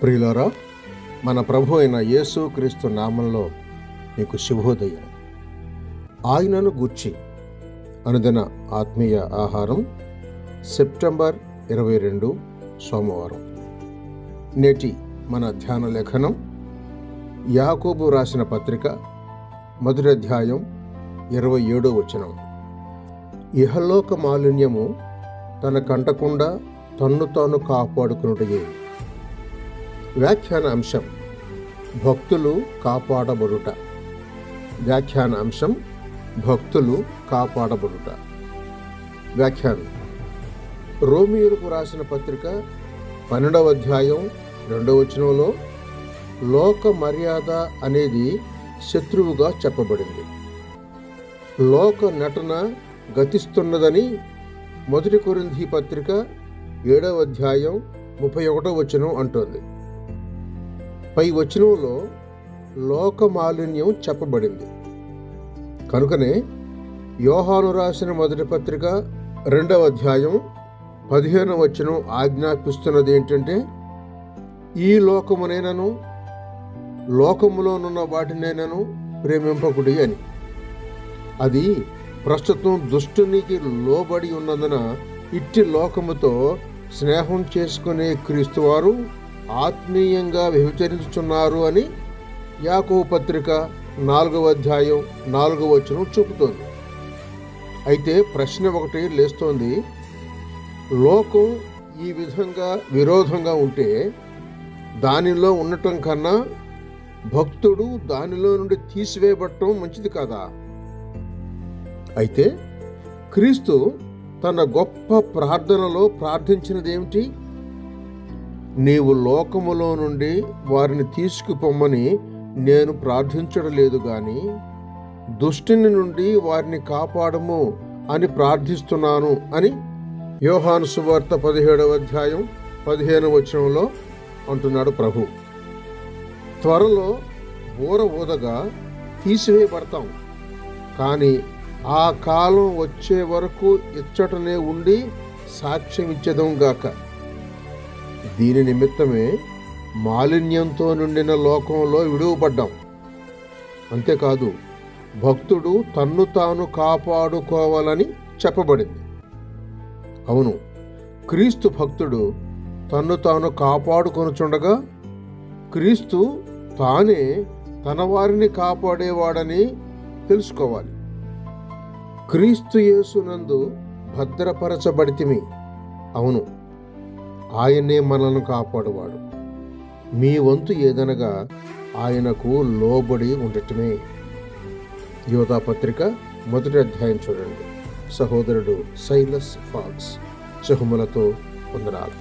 ప్రియులారా, మన ప్రభు అయిన యేసు క్రీస్తు నామంలో మీకు శుభోదయం. ఆయనను గూర్చి అనుదిన ఆత్మీయ ఆహారం, సెప్టెంబర్ 22 సోమవారం. నేటి మన ధ్యాన లేఖనం యాకోబు రాసిన పత్రిక 1వ అధ్యాయం 27వ వచనం. ఇహలోక మాలిన్యము తన కంటకుండా తన్ను తాను కాపాడుకునుటయే. వ్యాఖ్యాన అంశం: భక్తులు కాపాడబడుట. వ్యాఖ్యాన అంశం: భక్తులు కాపాడబడుట. వ్యాఖ్యానం: రోమీయులకు రాసిన పత్రిక 12వ అధ్యాయం 2వ వచనంలో లోక మర్యాద అనేది శత్రువుగా చెప్పబడింది. లోక నటన గతిస్తున్నదని 1 కొరింథీ పత్రిక 7వ అధ్యాయం 31వ వచనం అంటోంది. పై వచనంలో లోక మాలిన్యం చెప్పబడింది. కనుకనే యోహాను రాసిన 1వ పత్రిక 2వ అధ్యాయం 15వ వచనం ఆజ్ఞాపిస్తున్నది ఏంటంటే, ఈ లోకమునైనను లోకములోనున్న వాటినైనను ప్రేమింపకుడి అని. అది ప్రస్తుతం దుష్టునికి లోబడి ఉన్నందున ఇట్టి లోకముతో స్నేహం చేసుకునే క్రీస్తువారు ఆత్మీయంగా వ్యభిచరించుచున్నారు అని యాకోబు పత్రిక 4వ అధ్యాయం 4వ వచనం చూపుతోంది. అయితే ప్రశ్న ఒకటి లేస్తోంది: లోకం ఈ విధంగా విరోధంగా ఉంటే దానిలో ఉండటం కన్నా భక్తుడు దానిలో నుండి తీసివేయబడటం మంచిది కాదా? అయితే క్రీస్తు తన గొప్ప ప్రార్థనలో ప్రార్థించినదేమిటి? నీవు లోకములో నుండి వారిని తీసుకుపోమ్మని నేను ప్రార్థించడం లేదు గాని దుష్టుని నుండి వారిని కాపాడము అని ప్రార్థిస్తున్నాను అని యోహాను సువార్త 17వ అధ్యాయం 15వ వచనంలో అంటున్నాడు ప్రభు. త్వరలో బూర ఊదగా తీసివేయబడతాం, కానీ ఆ కాలం వచ్చే వరకు ఇచ్చటనే ఉండి సాక్ష్యం ఇచ్చేదం గాక. దీని నిమిత్తమే మాలిన్యంతో నిండిన లోకంలో విడువబడ్డాం. అంతేకాదు, భక్తుడు తన్ను తాను కాపాడుకోవాలని చెప్పబడింది. అవును, క్రీస్తు భక్తుడు తన్ను తాను కాపాడుకొనుచుండగా క్రీస్తు తానే తన వారిని కాపాడేవాడని తెలుసుకోవాలి. క్రీస్తు యేసునందు భద్రపరచబడితిమి. అవును, ఆయనే మనల్ని కాపాడువాడు. మీ వంతు ఏదనగా ఆయనకు లోబడి ఉండటమే. యోధా పత్రిక 1వ అధ్యాయం చూడండి. సహోదరుడు సైలస్ ఫాక్స్. శుభములతో వందనాలు.